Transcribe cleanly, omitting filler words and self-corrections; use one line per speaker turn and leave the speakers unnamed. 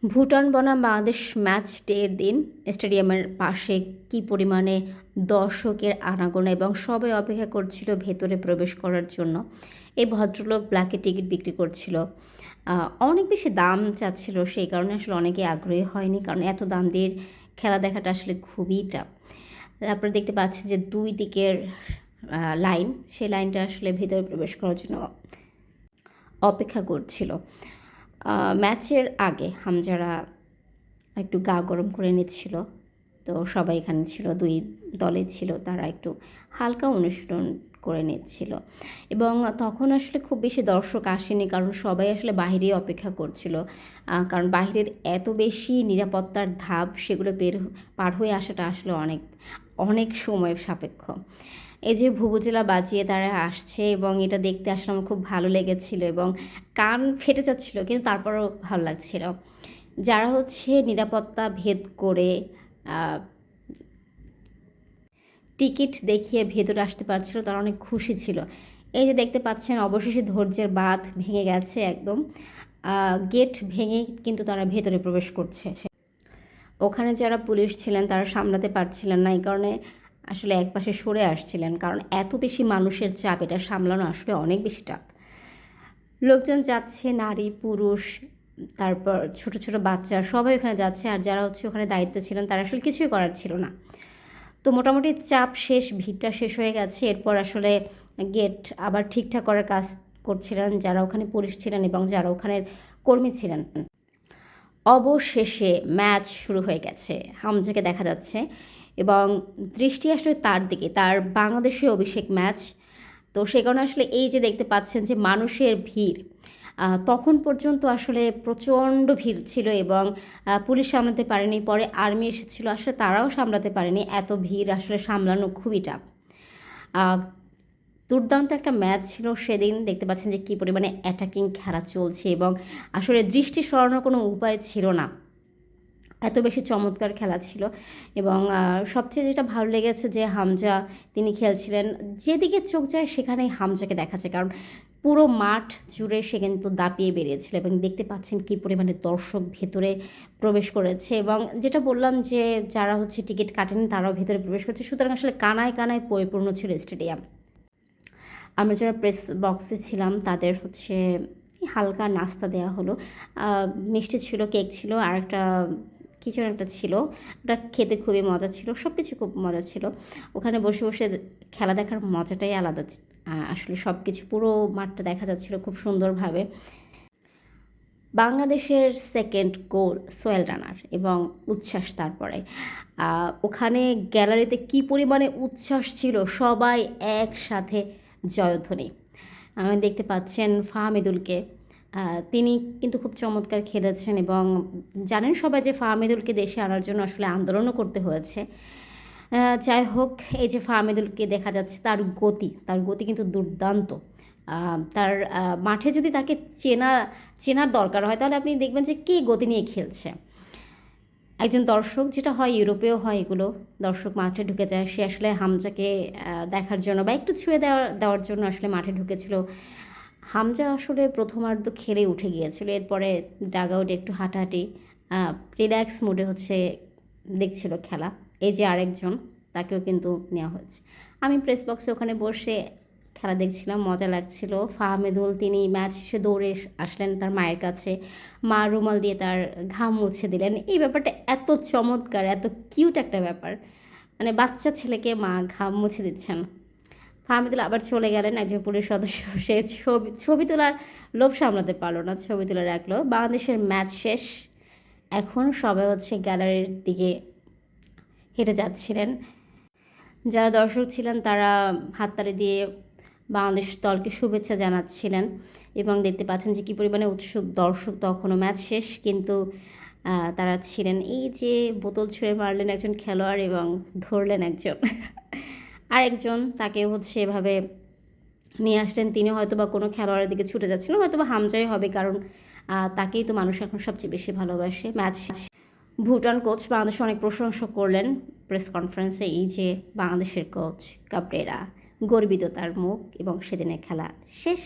ভুটান বনাম বাংলাদেশ ম্যাচ ডের দিন স্টেডিয়ামের পাশে কী পরিমাণে দর্শকের আনাগোনা এবং সবাই অপেক্ষা করছিল ভেতরে প্রবেশ করার জন্য। এই ভদ্রলোক ব্ল্যাকে টিকিট বিক্রি করছিল, অনেক বেশি দাম চাচ্ছিল, সেই কারণে আসলে অনেকে আগ্রহী হয়নি, কারণ এত দাম দিয়ে খেলা দেখাটা আসলে খুবই টাফ। তারপরে দেখতে পাচ্ছি যে দুই দিকের লাইন, সেই লাইনটা আসলে ভেতরে প্রবেশ করার জন্য অপেক্ষা করছিল। ম্যাচের আগে হামজারা একটু গা গরম করে নিচ্ছিল, তো সবাই এখানে ছিল, দুই দলে ছিল, তারা একটু হালকা অনুশীলন করে নিচ্ছিল। এবং তখন আসলে খুব বেশি দর্শক আসেনি, কারণ সবাই আসলে বাহিরেই অপেক্ষা করছিল, কারণ বাহিরের এত বেশি নিরাপত্তার ধাপ, সেগুলো পার হয়ে আসাটা আসলে অনেক অনেক সময় সাপেক্ষ। এই যে ভুবুজেলা বাজিয়ে তারা আসছে এবং এটা দেখতে আসলে আমার খুব ভালো লেগেছিল এবং কান ফেটে যাচ্ছিল, কিন্তু তারপরও ভালো লাগছিল। যারা হচ্ছে নিরাপত্তা ভেদ করে টিকিট দেখিয়ে ভেতরে আসতে পারছিল, তারা অনেক খুশি ছিল। এই যে দেখতে পাচ্ছেন অবশেষে ধৈর্যের বাঁধ ভেঙে গেছে একদম, গেট ভেঙে কিন্তু তারা ভেতরে প্রবেশ করছে। ওখানে যারা পুলিশ ছিলেন তারা সামলাতে পারছিলেন না, এই কারণে আসলে একপাশে সরে আসছিলেন, কারণ এত বেশি মানুষের চাপ, এটা সামলানো আসলে অনেক বেশি চাপ। লোকজন যাচ্ছে, নারী পুরুষ, তারপর ছোট ছোট বাচ্চা সবাই ওখানে যাচ্ছে, আর যারা হচ্ছে ওখানে দায়িত্বে ছিলেন তারা আসলে কিছুই করার ছিল না। তো মোটামুটি চাপ শেষ, ভিড়টা শেষ হয়ে গেছে। এরপর আসলে গেট আবার ঠিকঠাক করার কাজ করছিলেন যারা ওখানে পুলিশ ছিলেন এবং যারা ওখানের কর্মী ছিলেন। অবশেষে ম্যাচ শুরু হয়ে গেছে, হামজাকে দেখা যাচ্ছে এবং দৃষ্টি আসলে তার দিকে, তার বাংলাদেশে অভিষেক ম্যাচ। তো সে কারণে আসলে এই যে দেখতে পাচ্ছেন যে মানুষের ভিড়, তখন পর্যন্ত আসলে প্রচণ্ড ভিড় ছিল এবং পুলিশ সামলাতে পারেনি, পরে আর্মি এসেছিল, আসলে তারাও সামলাতে পারেনি, এত ভিড় আসলে সামলানো খুবই টাফ। দুর্দান্ত একটা ম্যাচ ছিল সেদিন, দেখতে পাচ্ছেন যে কী পরিমাণে অ্যাটাকিং খেলা চলছে এবং আসলে দৃষ্টি সরানোর কোনো উপায় ছিল না, এত বেশি চমৎকার খেলা ছিল। এবং সবচেয়ে যেটা ভালো লেগেছে যে হামজা তিনি খেলছিলেন, যেদিকে চোখ যায় সেখানেই হামজাকে দেখা যায়, কারণ পুরো মাঠ জুড়ে সে কিন্তু দাপিয়ে বেরিয়েছিল এবং দেখতে পাচ্ছেন কী পরিমাণে দর্শক ভেতরে প্রবেশ করেছে। এবং যেটা বললাম যে যারা হচ্ছে টিকিট কাটেনি তারাও ভেতরে প্রবেশ করছে, সুতরাং আসলে কানায় কানায় পরিপূর্ণ ছিল স্টেডিয়াম। আমরা যারা প্রেস বক্সে ছিলাম তাদের হচ্ছে হালকা নাস্তা দেওয়া হলো, মিষ্টি ছিল, কেক ছিল, আর একটা কিছু একটা ছিল, ওটা খেতে খুবই মজা ছিল, সব কিছু খুব মজা ছিল। ওখানে বসে বসে খেলা দেখার মজাটাই আলাদা, আসলে সব কিছু পুরো মাঠটা দেখা যাচ্ছিল খুব সুন্দরভাবে। বাংলাদেশের সেকেন্ড গোল সোহেল রানার এবং উচ্ছ্বাস, তারপরে ওখানে গ্যালারিতে কী পরিমাণে উচ্ছ্বাস ছিল, সবাই একসাথে জয়ধ্বনি। আমি দেখতে পাচ্ছেন ফাহমিদুলকে, তিনি কিন্তু খুব চমৎকার খেলেছেন এবং জানেন সবাই যে ফাহমিদুলকে দেশে আনার জন্য আসলে আন্দোলনও করতে হয়েছে। যাই হোক, এই যে ফাহমিদুলকে দেখা যাচ্ছে, তার গতি কিন্তু দুর্দান্ত। তার মাঠে যদি তাকে চেনার দরকার হয় তাহলে আপনি দেখবেন যে কে গতি নিয়ে খেলছে। একজন দর্শক, যেটা হয় ইউরোপেও হয়, এগুলো দর্শক মাঠে ঢুকে যায়, সে আসলে হামজাকে দেখার জন্য বা একটু ছুঁয়ে দেওয়ার জন্য আসলে মাঠে ঢুকেছিল। হামজা আসলে প্রথমার্ধ খেলে উঠে গিয়েছিল, এরপরে ডাগ আউটে একটু হাঁটাহাঁটি রিল্যাক্স মুডে হচ্ছে দেখছিল খেলা। এই যে আরেকজন, তাকেও কিন্তু নেওয়া হয়েছে। আমি প্রেস বক্সে ওখানে বসে খেলা দেখছিলাম, মজা লাগছিল। ফাহমিদুল তিনি ম্যাচ শেষে দৌড়ে আসলেন তার মায়ের কাছে, মা রুমাল দিয়ে তার ঘাম মুছে দিলেন। এই ব্যাপারটা এত চমৎকার, এত কিউট একটা ব্যাপার, মানে বাচ্চা ছেলেকে মা ঘাম মুছে দিচ্ছেন। ফাহমিদুল আবার চলে গেলেন, একজন পুলিশ সদস্য, সে ছবি তোলার লোভ সামলাতে পারলো না, ছবি তুলে রাখলো। বাংলাদেশের ম্যাচ শেষ, এখন সবাই হচ্ছে গ্যালারির দিকে হেঁটে যাচ্ছিলেন। যারা দর্শক ছিলেন তারা হাততালি দিয়ে বাংলাদেশ দলকে শুভেচ্ছা জানাচ্ছিলেন এবং দেখতে পাচ্ছেন যে কী পরিমাণে উৎসুক দর্শক। তখনও ম্যাচ শেষ, কিন্তু তারা ছিলেন। এই যে বোতল ছুঁড়ে মারলেন একজন খেলোয়াড় এবং ধরলেন একজন আরেকজন, তাকে হচ্ছে এভাবে নিয়ে আসলেন, তিনি হয়তো বা কোনো খেলোয়াড়ের দিকে ছুটে যাচ্ছিলেন, হয়তো বা হামজাই হবে, কারণ তাকেই তো মানুষ এখন সবচেয়ে বেশি ভালোবাসে। ম্যাচ ভুটান কোচ বাংলাদেশে অনেক প্রশংসা করলেন প্রেস কনফারেন্সে, এই যে বাংলাদেশের কোচ কাবরেরা, গর্বিত তার মুখ, এবং সেদিনের খেলা শেষ।